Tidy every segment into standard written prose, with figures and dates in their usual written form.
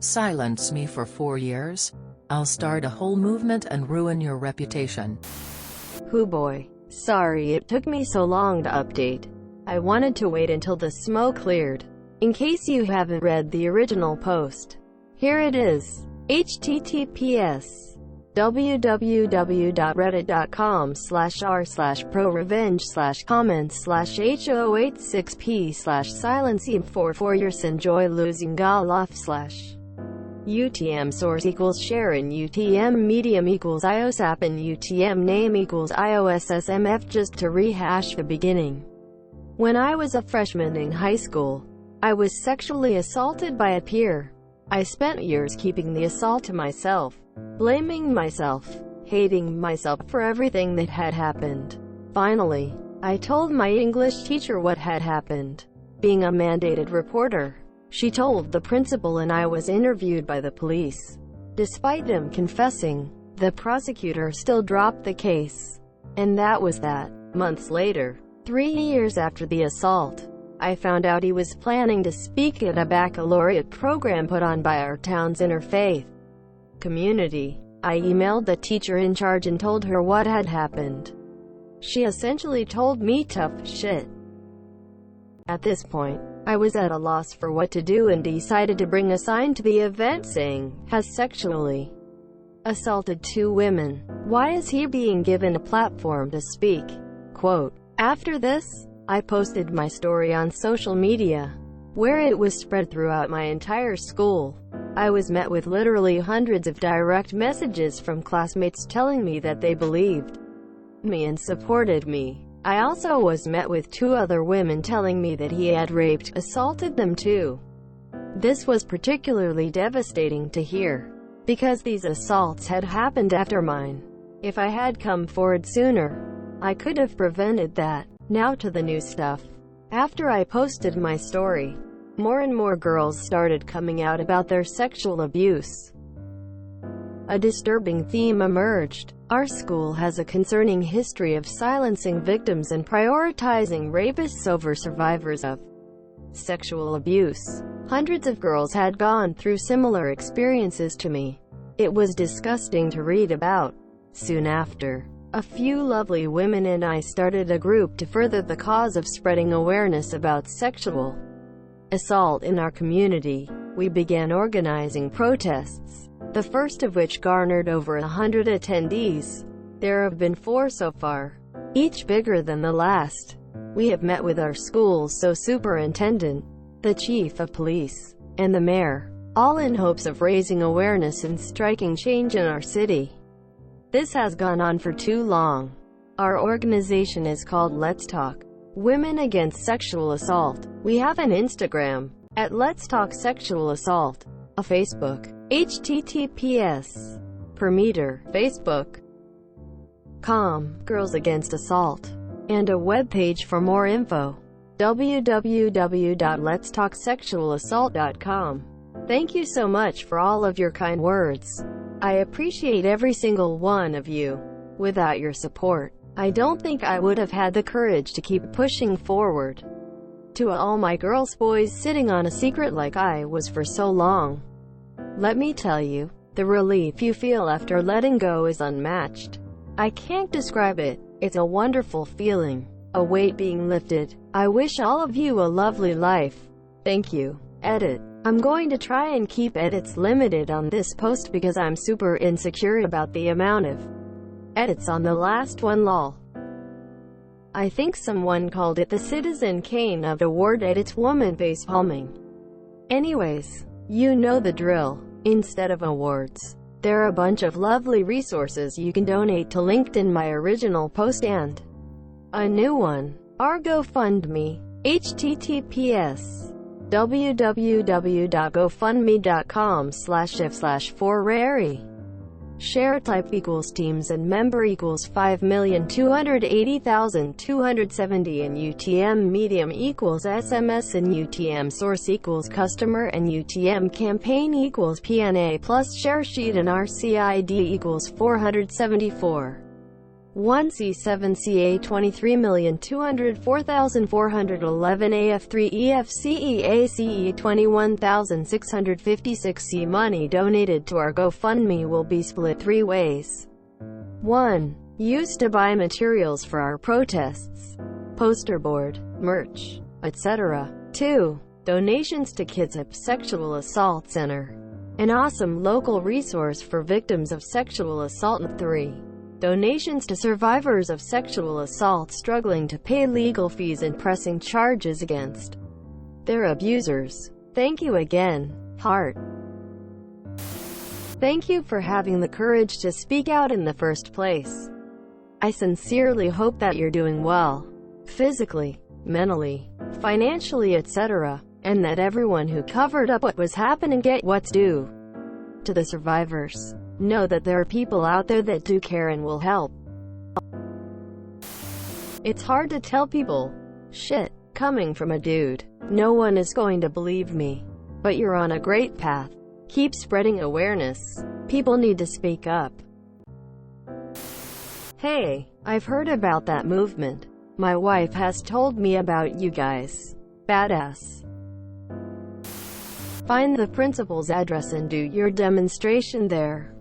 Silence me for 4 years? I'll start a whole movement and ruin your reputation. Hoo boy. Sorry it took me so long to update. I wanted to wait until the smoke cleared. In case you haven't read the original post, here it is. https://r/proRevenge/comments/h086p/silencing44 enjoy losing golf/ UTM source equals Sharon UTM medium equals IOSAP and UTM name equals IOSSMF. Just to rehash the beginning. When I was a freshman in high school, I was sexually assaulted by a peer. I spent years keeping the assault to myself, blaming myself, hating myself for everything that had happened. Finally, I told my English teacher what had happened. Being a mandated reporter, she told the principal and I was interviewed by the police. Despite them confessing, the prosecutor still dropped the case. And that was that. Months later, 3 years after the assault, I found out he was planning to speak at a baccalaureate program put on by our town's interfaith community. I emailed the teacher in charge and told her what had happened. She essentially told me tough shit. At this point, I was at a loss for what to do and decided to bring a sign to the event saying, "Has sexually assaulted 2 women. Why is he being given a platform to speak?" Quote. After this, I posted my story on social media, where it was spread throughout my entire school. I was met with literally hundreds of direct messages from classmates telling me that they believed me and supported me. I also was met with 2 other women telling me that he had assaulted them too. This was particularly devastating to hear, because these assaults had happened after mine. If I had come forward sooner, I could have prevented that. Now to the new stuff. After I posted my story, more and more girls started coming out about their sexual abuse. A disturbing theme emerged. Our school has a concerning history of silencing victims and prioritizing rapists over survivors of sexual abuse. Hundreds of girls had gone through similar experiences to me. It was disgusting to read about. Soon after, a few lovely women and I started a group to further the cause of spreading awareness about sexual assault in our community. We began organizing protests, the first of which garnered over 100 attendees. There have been 4 so far, each bigger than the last. We have met with our school's superintendent, the chief of police, and the mayor, all in hopes of raising awareness and striking change in our city. This has gone on for too long. Our organization is called Let's Talk Women Against Sexual Assault. We have an Instagram, at Let's Talk Sexual Assault, a Facebook, https://per-meter, facebook.com, Girls Against Assault, and a webpage for more info, www.letstalksexualassault.com. Thank you so much for all of your kind words. I appreciate every single one of you. Without your support, I don't think I would have had the courage to keep pushing forward. To all my girls boys sitting on a secret like I was for so long, let me tell you, the relief you feel after letting go is unmatched. I can't describe it. It's a wonderful feeling, a weight being lifted. I wish all of you a lovely life. Thank you. Edit. I'm going to try and keep edits limited on this post because I'm super insecure about the amount of edits on the last one. Lol. I think someone called it the Citizen Kane of Award edits woman face palming. Anyways, you know the drill. Instead of awards, there are a bunch of lovely resources you can donate to linked in my original post and a new one. Our GoFundMe, https://www.gofundme.com/if/4rary. Share type equals teams and member equals 5,280,270 and UTM medium equals SMS and UTM source equals customer and UTM campaign equals PNA plus share sheet and RCID equals 474. 1C7CA 23,204,411 AF3 EFCEACE 21,656 Money donated to our GoFundMe will be split 3 ways. 1. Used to buy materials for our protests, poster board, merch, etc. 2. Donations to Kids Up Sexual Assault Center, an awesome local resource for victims of sexual assault. 3. Donations to survivors of sexual assault struggling to pay legal fees and pressing charges against their abusers. Thank you again, Heart. Thank you for having the courage to speak out in the first place. I sincerely hope that you're doing well, physically, mentally, financially, etc., and that everyone who covered up what was happening get what's due. To the survivors, know that there are people out there that do care and will help. It's hard to tell people, shit, coming from a dude. No one is going to believe me. But you're on a great path. Keep spreading awareness. People need to speak up. Hey, I've heard about that movement. My wife has told me about you guys. Badass. Find the principal's address and do your demonstration there.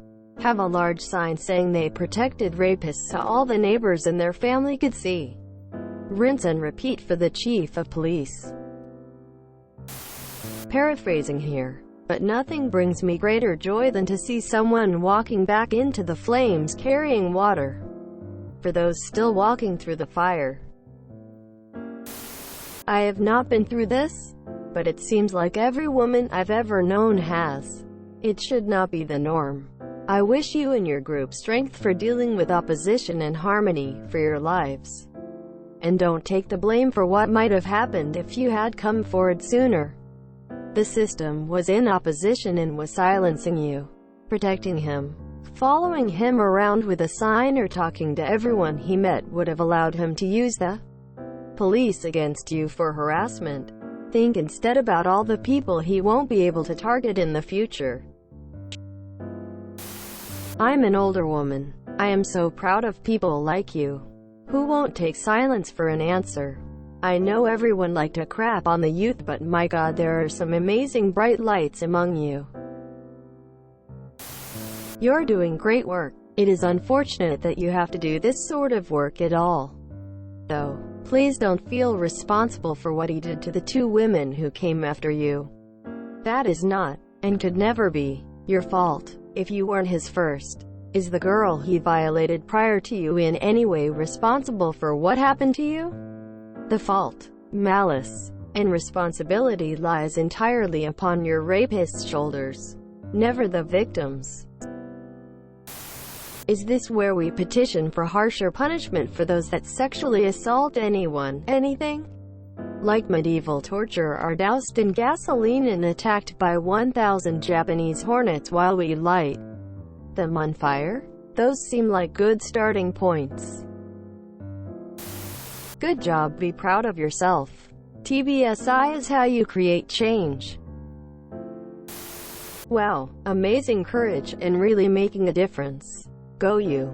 Have a large sign saying they protected rapists so all the neighbors and their family could see. Rinse and repeat for the chief of police. Paraphrasing here, but nothing brings me greater joy than to see someone walking back into the flames carrying water for those still walking through the fire. I have not been through this, but it seems like every woman I've ever known has. It should not be the norm. I wish you and your group strength for dealing with opposition and harmony for your lives. And don't take the blame for what might have happened if you had come forward sooner. The system was in opposition and was silencing you, protecting him. Following him around with a sign or talking to everyone he met would have allowed him to use the police against you for harassment. Think instead about all the people he won't be able to target in the future. I'm an older woman. I am so proud of people like you, who won't take silence for an answer. I know everyone liked to crap on the youth, but my God, there are some amazing bright lights among you. You're doing great work. It is unfortunate that you have to do this sort of work at all. Though, please don't feel responsible for what he did to the 2 women who came after you. That is not, and could never be, your fault. If you weren't his first, is the girl he violated prior to you in any way responsible for what happened to you? The fault, malice, and responsibility lies entirely upon your rapist's shoulders, never the victim's. Is this where we petition for harsher punishment for those that sexually assault anyone, anything? Like medieval torture, are doused in gasoline and attacked by 1,000 Japanese hornets while we light them on fire? Those seem like good starting points. Good job, be proud of yourself. TBSI is how you create change. Wow, amazing courage, and really making a difference. Go you.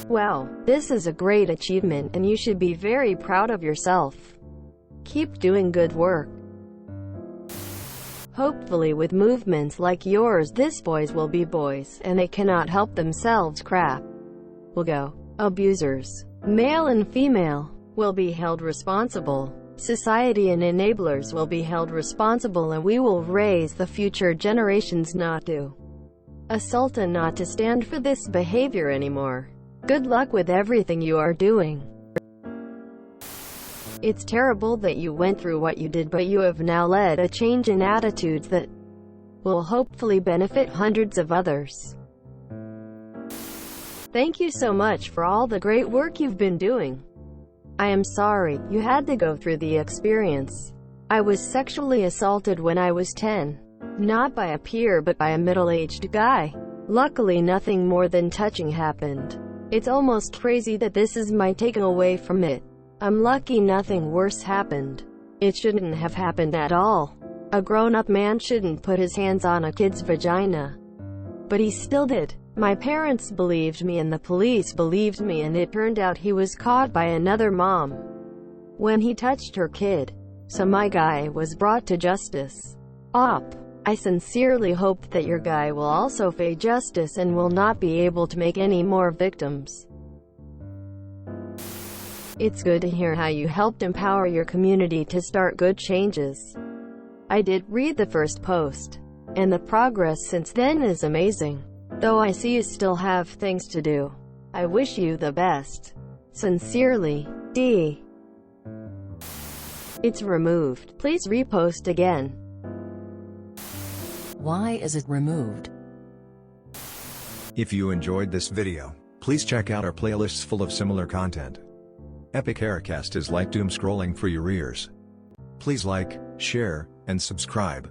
Wow, this is a great achievement and you should be very proud of yourself. Keep doing good work. Hopefully with movements like yours, this boys will be boys, and they cannot help themselves. Crap will go. Abusers, male and female, will be held responsible. Society and enablers will be held responsible, and we will raise the future generations not to assault and not to stand for this behavior anymore. Good luck with everything you are doing. It's terrible that you went through what you did, but you have now led a change in attitudes that will hopefully benefit hundreds of others. Thank you so much for all the great work you've been doing. I am sorry you had to go through the experience. I was sexually assaulted when I was 10. Not by a peer but by a middle-aged guy. Luckily nothing more than touching happened. It's almost crazy that this is my take away from it. I'm lucky nothing worse happened. It shouldn't have happened at all. A grown-up man shouldn't put his hands on a kid's vagina. But he still did. My parents believed me and the police believed me, and it turned out he was caught by another mom when he touched her kid. So my guy was brought to justice. Op. I sincerely hope that your guy will also face justice and will not be able to make any more victims. It's good to hear how you helped empower your community to start good changes. I did read the first post, and the progress since then is amazing. Though I see you still have things to do. I wish you the best. Sincerely, D. It's removed. Please repost again. Why is it removed? If you enjoyed this video, please check out our playlists full of similar content. Epic Haircast is like doom scrolling for your ears. Please like, share, and subscribe.